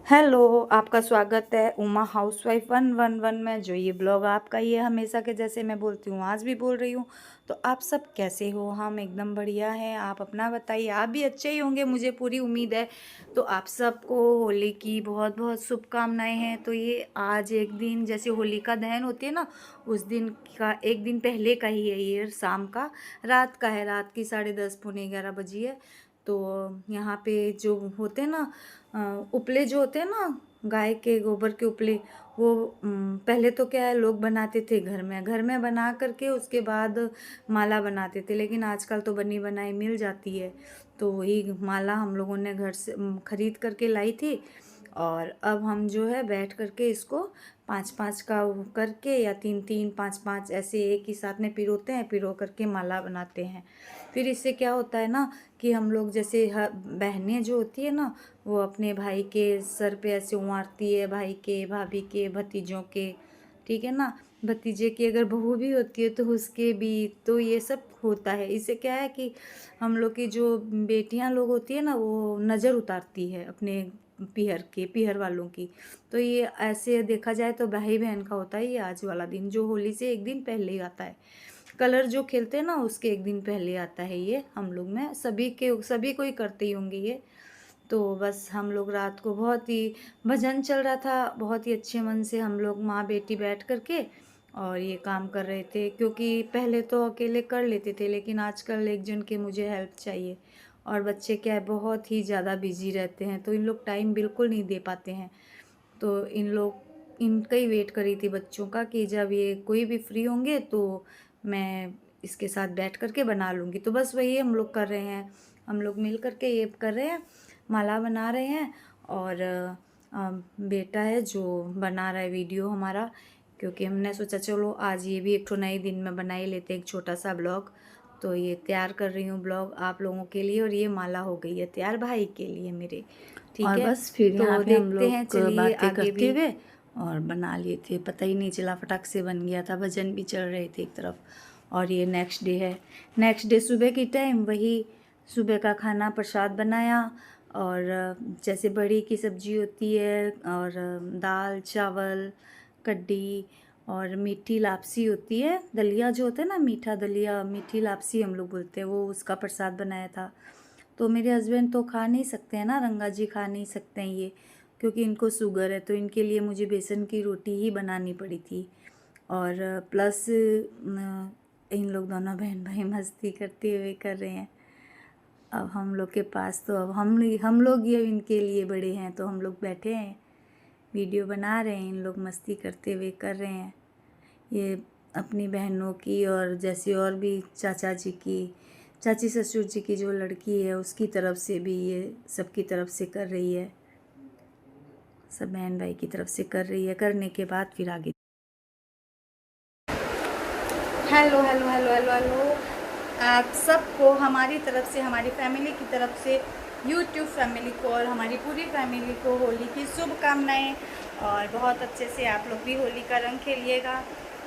Hello, आपका स्वागत है उमा हाउसवाइफ 111 में। जो ये ब्लॉग आपका ही है, हमेशा के जैसे मैं बोलती हूँ आज भी बोल रही हूँ। तो आप सब कैसे हो? हम एकदम बढ़िया हैं। आप अपना बताइए, आप भी अच्छे ही होंगे, मुझे पूरी उम्मीद है। तो आप सबको होली की बहुत बहुत शुभकामनाएं हैं। तो ये आज एक दिन जैसे होलिका दहन होती है ना, उस दिन का एक दिन पहले का ही है ये, शाम का, रात का है। रात की 10:30 पौने 11 बजी है। तो यहाँ पे जो होते हैं ना, उपले जो होते हैं ना, गाय के गोबर के उपले, वो पहले तो क्या है, लोग बनाते थे घर में बना करके उसके बाद माला बनाते थे। लेकिन आजकल तो बनी बनाई मिल जाती है। तो वही माला हम लोगों ने घर से खरीद करके लाई थी। और अब हम जो है बैठ करके इसको 5-5 का करके, या 3-3 5-5 ऐसे एक ही साथ में पिरोते हैं, पिरो करके माला बनाते हैं। फिर इससे क्या होता है ना, कि हम लोग जैसे बहनें जो होती है ना, वो अपने भाई के सर पे ऐसे उमारती है, भाई के, भाभी के, भतीजों के, ठीक है ना। भतीजे की अगर बहू भी होती है तो उसके भी। तो ये सब होता है। इससे क्या है कि हम लोग की जो बेटियां लोग होती है ना, वो नज़र उतारती है अपने पीहर वालों की। तो ये ऐसे देखा जाए तो भाई बहन का होता है ये आज वाला दिन, जो होली से एक दिन पहले ही आता है। कलर जो खेलते हैं ना, उसके एक दिन पहले आता है ये। हम लोग में सभी को ही करते ही होंगे ये। तो बस हम लोग रात को बहुत ही भजन चल रहा था, बहुत ही अच्छे मन से हम लोग माँ बेटी बैठ करके और ये काम कर रहे थे। क्योंकि पहले तो अकेले कर लेते थे, लेकिन आजकल एक जन की मुझे हेल्प चाहिए। और बच्चे क्या है, बहुत ही ज़्यादा बिजी रहते हैं, तो इन लोग टाइम बिल्कुल नहीं दे पाते हैं। तो इनका ही वेट करी थी बच्चों का, कि जब ये कोई भी फ्री होंगे तो मैं इसके साथ बैठ करके बना लूँगी। तो बस वही हम लोग कर रहे हैं। हम लोग मिल करके ये कर रहे हैं, माला बना रहे हैं। और बेटा है जो बना रहा है वीडियो हमारा, क्योंकि हमने सोचा चलो आज ये भी एक तो नए दिन में बना ही लेते हैं एक छोटा सा ब्लॉग। तो ये तैयार कर रही हूँ ब्लॉग आप लोगों के लिए, और ये माला हो गई है तैयार भाई के लिए मेरे, ठीक और है। बस फिर यहाँ तो पे हम देखते हैं, लोग चलिए बातें आगे करते भी। हुए और बना लिए थे, पता ही नहीं चला, फटाक से बन गया था। भजन भी चल रहे थे एक तरफ। और ये नेक्स्ट डे है। नेक्स्ट डे सुबह की टाइम वही सुबह का खाना प्रसाद बनाया। और जैसे बड़ी की सब्जी होती है, और दाल चावल कड्डी, और मीठी लापसी होती है, दलिया जो होता है ना, मीठा दलिया, मीठी लापसी हम लोग बोलते हैं, वो उसका प्रसाद बनाया था। तो मेरे हस्बैंड तो खा नहीं सकते हैं ना, रंगा जी खा नहीं सकते हैं ये, क्योंकि इनको शुगर है। तो इनके लिए मुझे बेसन की रोटी ही बनानी पड़ी थी। और प्लस इन लोग दोनों बहन भाई मस्ती करते हुए कर रहे हैं। अब हम लोग के पास तो अब हम लोग ये इनके लिए बड़े हैं, तो हम लोग बैठे हैं वीडियो बना रहे हैं, इन लोग मस्ती करते हुए कर रहे हैं। ये अपनी बहनों की, और जैसे और भी चाचा जी की, चाची ससुर जी की जो लड़की है उसकी तरफ से भी ये सबकी तरफ से कर रही है, सब बहन भाई की तरफ से कर रही है। करने के बाद फिर आगे। Hello hello hello hello hello, आप सबको हमारी तरफ से, हमारी फैमिली की तरफ से, यूट्यूब फैमिली को और हमारी पूरी फैमिली को होली की शुभकामनाएं। और बहुत अच्छे से आप लोग भी होली का रंग खेलिएगा।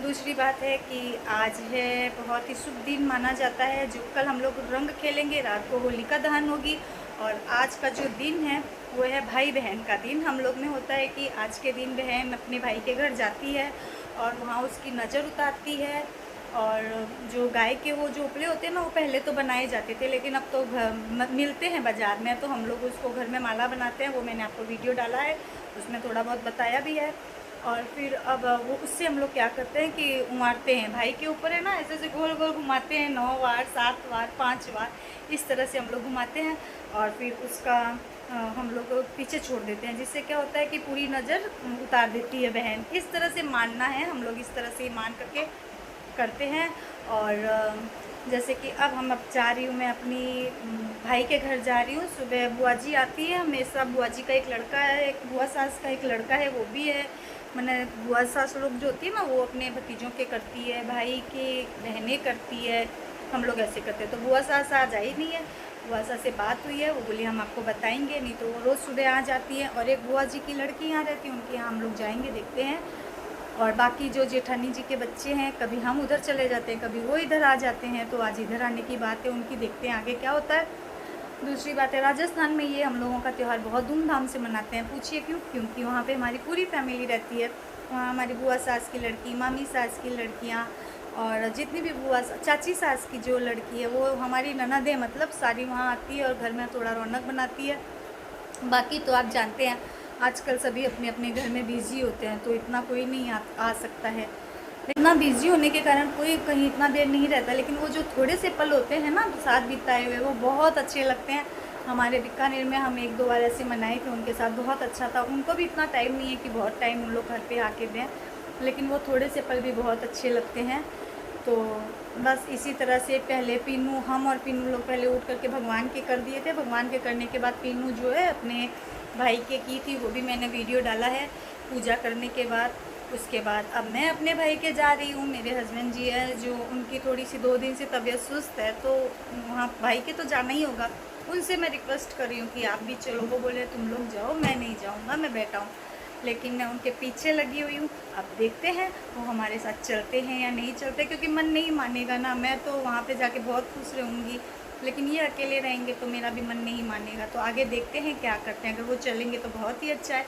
दूसरी बात है कि आज है बहुत ही शुभ दिन माना जाता है, जो कल हम लोग रंग खेलेंगे, रात को होलिका दहन होगी। और आज का जो दिन है वो है भाई बहन का दिन। हम लोग में होता है कि आज के दिन बहन अपने भाई के घर जाती है और वहाँ उसकी नज़र उतारती है। और जो गाय के वो जो उपले होते हैं ना, वो पहले तो बनाए जाते थे, लेकिन अब तो मिलते हैं बाज़ार में, तो हम लोग उसको घर में माला बनाते हैं। वो मैंने आपको वीडियो डाला है, उसमें थोड़ा बहुत बताया भी है। और फिर अब वो उससे हम लोग क्या करते हैं कि उमारते हैं भाई के ऊपर, है ना, ऐसे ऐसे गोल गोल घुमाते हैं, 9 बार 7 बार 5 बार, इस तरह से हम लोग घुमाते हैं। और फिर उसका हम लोग पीछे छोड़ देते हैं, जिससे क्या होता है कि पूरी नज़र उतार देती है बहन। इस तरह से मानना है, हम लोग इस तरह से मान करके करते हैं। और जैसे कि अब जा रही हूँ मैं अपनी भाई के घर जा रही हूँ। सुबह बुआ जी आती है हमेशा, बुआ जी का एक लड़का है, एक बुआ सास का एक लड़का है, वो भी है। मैंने बुआ सास लोग जो होती है ना, वो अपने भतीजों के करती है, भाई के बहनें करती है, हम लोग ऐसे करते हैं। तो बुआ सास आज आई नहीं है। बुआ सास से बात हुई है, वो बोली हम आपको बताएंगे, नहीं तो वो रोज़ सुबह आ जाती है। और एक बुआ जी की लड़की यहाँ रहती है, उनके यहाँ हम लोग जाएंगे, देखते हैं। और बाकी जो जेठानी जी के बच्चे हैं, कभी हम उधर चले जाते हैं, कभी वो इधर आ जाते हैं। तो आज इधर आने की बात है उनकी, देखते हैं आगे क्या होता है। दूसरी बात है, राजस्थान में ये हम लोगों का त्यौहार बहुत धूमधाम से मनाते हैं। पूछिए क्यों? क्योंकि वहाँ पे हमारी पूरी फैमिली रहती है। वहाँ हमारी बुआ सास की लड़की, मामी सास की लड़कियाँ और जितनी भी बुआ चाची सास की जो लड़की है वो हमारी ननदें मतलब सारी वहाँ आती है और घर में थोड़ा रौनक बनाती है। बाकी तो आप जानते हैं आजकल सभी अपने अपने घर में बिज़ी होते हैं, तो इतना कोई नहीं आ सकता है। इतना बिज़ी होने के कारण कोई कहीं इतना देर नहीं रहता, लेकिन वो जो थोड़े से पल होते हैं ना साथ बिताए हुए, वो बहुत अच्छे लगते हैं। हमारे बीकानेर में हम 1-2 बार ऐसे मनाए थे उनके साथ, बहुत अच्छा था। उनको भी इतना टाइम नहीं है कि बहुत टाइम उन लोग घर पे आके दें, लेकिन वो थोड़े से पल भी बहुत अच्छे लगते हैं। तो बस इसी तरह से पहले पीनू, हम और पीनू लोग पहले उठ करके भगवान के कर दिए थे। भगवान के करने के बाद पीनू जो है अपने भाई के की थी, वो भी मैंने वीडियो डाला है पूजा करने के बाद। उसके बाद अब मैं अपने भाई के जा रही हूँ। मेरे हस्बैंड जी है जो उनकी थोड़ी सी 2 दिन से तबीयत सुस्त है, तो वहाँ भाई के तो जाना ही होगा। उनसे मैं रिक्वेस्ट कर रही हूँ कि आप भी चलो। वो बोले तुम लोग जाओ, मैं नहीं जाऊँगा, मैं बैठा हूँ। लेकिन मैं उनके पीछे लगी हुई हूँ। अब देखते हैं वो हमारे साथ चलते हैं या नहीं चलते, क्योंकि मन नहीं मानेगा ना। मैं तो वहाँ पे जाके बहुत खुश रहूँगी, लेकिन ये अकेले रहेंगे तो मेरा भी मन नहीं मानेगा। तो आगे देखते हैं क्या करते हैं। अगर वो चलेंगे तो बहुत ही अच्छा है,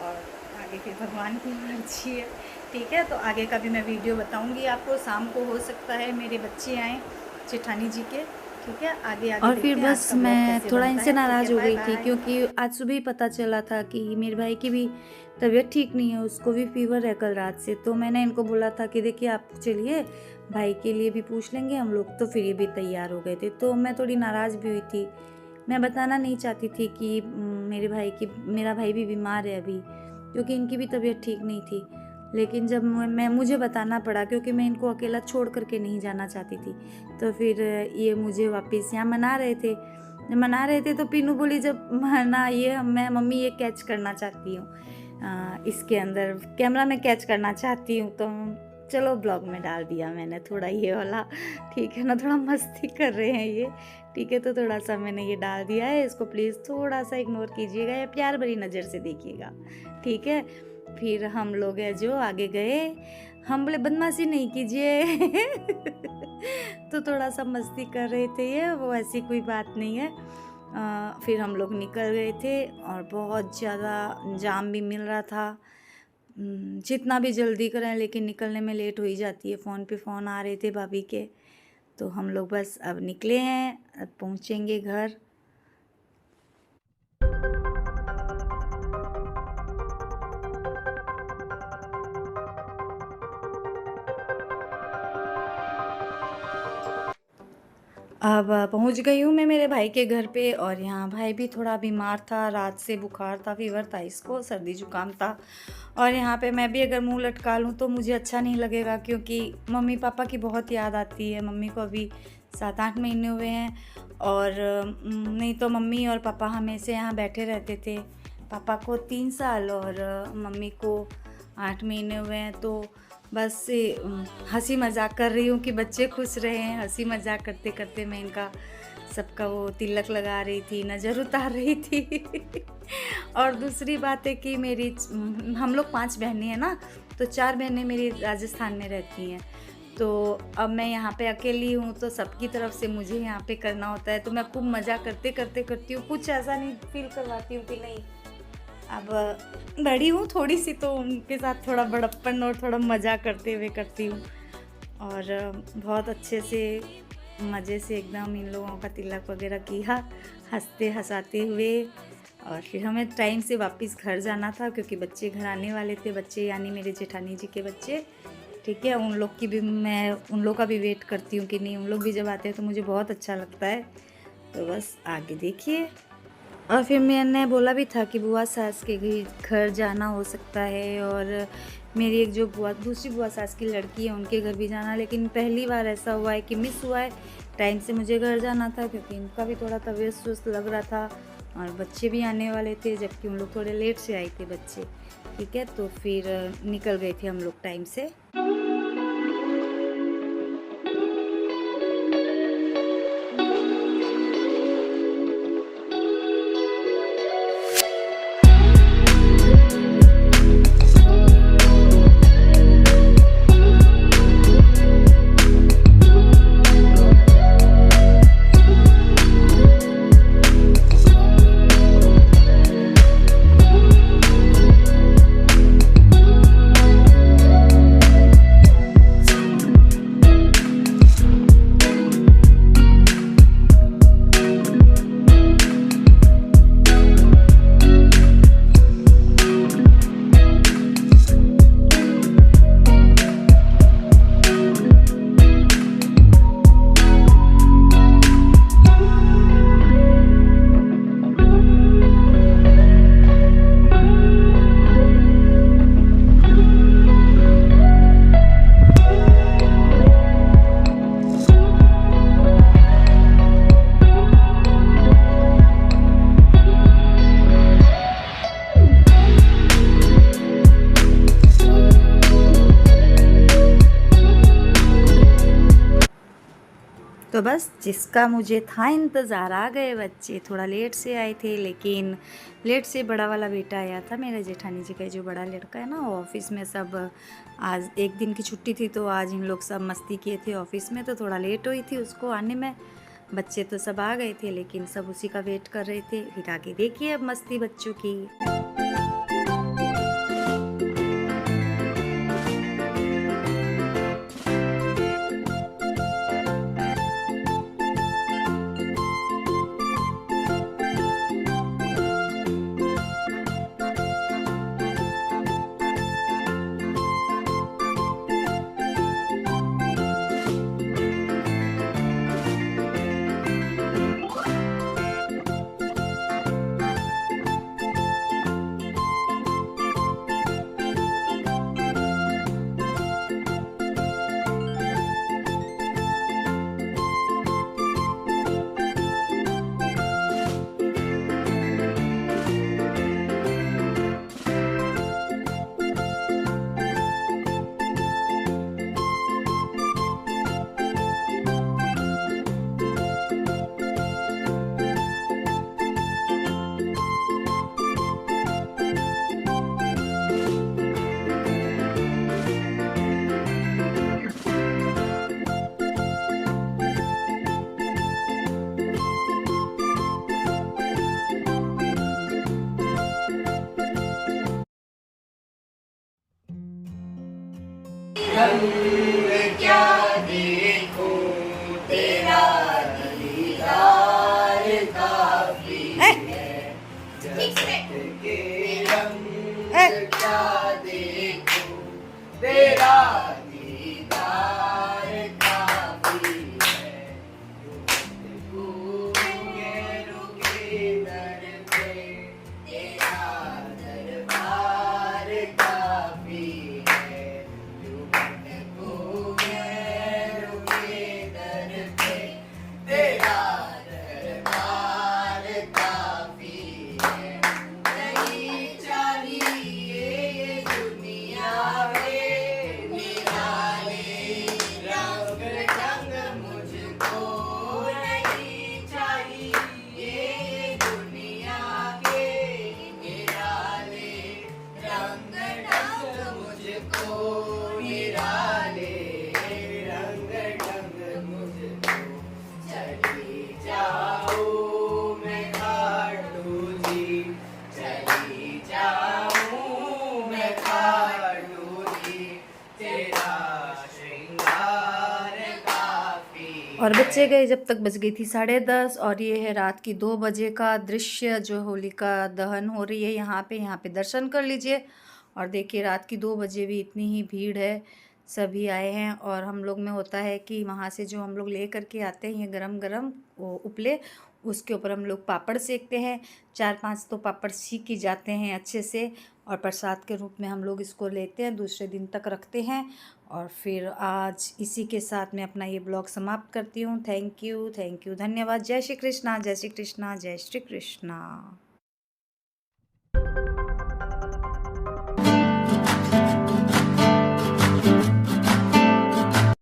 और आगे फिर भगवान की मर्जी है। ठीक है, तो आगे का भी मैं वीडियो बताऊँगी आपको। शाम को हो सकता है मेरे बच्चे आएँ जेठानी जी के। ठीक है, आगे और फिर देखते हैं बस आज का ब्लॉग मैं कैसे थोड़ा बनता इनसे है। नाराज़ ठीक हो है, गई बाय थी, बाय। क्योंकि आज सुबह ही पता चला था कि मेरे भाई की भी तबीयत ठीक नहीं है, उसको भी फीवर है कल रात से। तो मैंने इनको बोला था कि देखिए आप चलिए, भाई के लिए भी पूछ लेंगे हम लोग। तो फिर ये भी तैयार हो गए थे, तो मैं थोड़ी नाराज़ भी हुई थी। मैं बताना नहीं चाहती थी कि मेरा भाई भी बीमार है अभी, क्योंकि इनकी भी तबीयत ठीक नहीं थी। लेकिन जब मुझे बताना पड़ा, क्योंकि मैं इनको अकेला छोड़ करके नहीं जाना चाहती थी। तो फिर ये मुझे वापस यहाँ मना रहे थे। तो पीनू बोली जब मना ये मैं मम्मी ये कैच करना चाहती हूँ, इसके अंदर कैमरा में कैच करना चाहती हूँ। तो चलो ब्लॉग में डाल दिया मैंने थोड़ा ये वाला। ठीक है ना, थोड़ा मस्ती कर रहे हैं ये। ठीक है, तो थोड़ा सा मैंने ये डाल दिया है। इसको प्लीज़ थोड़ा सा इग्नोर कीजिएगा या प्यार भरी नज़र से देखिएगा। ठीक है, फिर हम लोग है जो आगे गए। हम बोले बदमाशी नहीं कीजिए तो थोड़ा सा मस्ती कर रहे थे ये, वो ऐसी कोई बात नहीं है। फिर हम लोग निकल गए थे और बहुत ज़्यादा जाम भी मिल रहा था। जितना भी जल्दी करें लेकिन निकलने में लेट हो ही जाती है। फ़ोन पे फ़ोन आ रहे थे भाभी के। तो हम लोग बस अब निकले हैं, अब पहुँचेंगे घर। अब पहुंच गई हूँ मैं मेरे भाई के घर पे, और यहाँ भाई भी थोड़ा बीमार था, रात से बुखार था, फीवर था इसको, सर्दी जुकाम था। और यहाँ पे मैं भी अगर मुंह लटका लूँ तो मुझे अच्छा नहीं लगेगा, क्योंकि मम्मी पापा की बहुत याद आती है। मम्मी को अभी 7-8 महीने हुए हैं, और नहीं तो मम्मी और पापा हमेशा यहाँ बैठे रहते थे। पापा को 3 साल और मम्मी को 8 महीने हुए हैं। तो बस हंसी मजाक कर रही हूँ कि बच्चे खुश रहें। हंसी मजाक करते करते मैं इनका सबका वो तिलक लगा रही थी, नज़र उतार रही थी और दूसरी बात है कि हम लोग 5 बहनें हैं ना, तो 4 बहनें मेरी राजस्थान में रहती हैं। तो अब मैं यहाँ पे अकेली हूँ, तो सबकी तरफ से मुझे यहाँ पे करना होता है। तो मैं खूब मज़ा करती हूँ, कुछ ऐसा नहीं फील करवाती हूँ कि नहीं अब बड़ी हूँ थोड़ी सी, तो उनके साथ थोड़ा बड़प्पन और थोड़ा मज़ा करते हुए करती हूँ। और बहुत अच्छे से मज़े से एकदम इन लोगों का तिलक वगैरह किया, हंसते हंसाते हुए। और फिर हमें टाइम से वापस घर जाना था, क्योंकि बच्चे घर आने वाले थे, बच्चे यानी मेरे जेठानी जी के बच्चे। ठीक है, उन लोग का भी वेट करती हूँ कि नहीं, उन लोग भी जब आते हैं तो मुझे बहुत अच्छा लगता है। तो बस आगे देखिए। और फिर मैंने बोला भी था कि बुआ सास के घर जाना हो सकता है, और मेरी एक जो दूसरी बुआ सास की लड़की है उनके घर भी जाना। लेकिन पहली बार ऐसा हुआ है कि मिस हुआ है, टाइम से मुझे घर जाना था, क्योंकि इनका भी थोड़ा तबीयत सुस्त लग रहा था और बच्चे भी आने वाले थे, जबकि उन लोग थोड़े लेट से आए थे बच्चे। ठीक है, तो फिर निकल गए थे हम लोग टाइम से। बस जिसका मुझे था इंतज़ार आ गए बच्चे। थोड़ा लेट से आए थे, लेकिन लेट से बड़ा वाला बेटा आया था, मेरे जेठानी जी का जो बड़ा लड़का है ना, वो ऑफिस में सब आज एक दिन की छुट्टी थी तो आज इन लोग सब मस्ती किए थे ऑफिस में, तो थोड़ा लेट हुई थी उसको आने में। बच्चे तो सब आ गए थे लेकिन सब उसी का वेट कर रहे थे। फिर आगे देखिए अब मस्ती बच्चों की। और बच्चे गए जब तक बज गई थी 10:30। और ये है रात की 2 बजे का दृश्य, जो होलिका दहन हो रही है यहाँ पे दर्शन कर लीजिए। और देखिए रात की 2 बजे भी इतनी ही भीड़ है, सभी आए हैं। और हम लोग में होता है कि वहाँ से जो हम लोग ले करके आते हैं ये गरम गरम वो उपले, उसके ऊपर हम लोग पापड़ सेकते हैं। 4-5 तो पापड़ सीक ही जाते हैं अच्छे से, और प्रसाद के रूप में हम लोग इसको लेते हैं, दूसरे दिन तक रखते हैं। और फिर आज इसी के साथ मैं अपना ये ब्लॉग समाप्त करती हूँ। थैंक यू, धन्यवाद। जय श्री कृष्णा, जय श्री कृष्णा, जय श्री कृष्णा।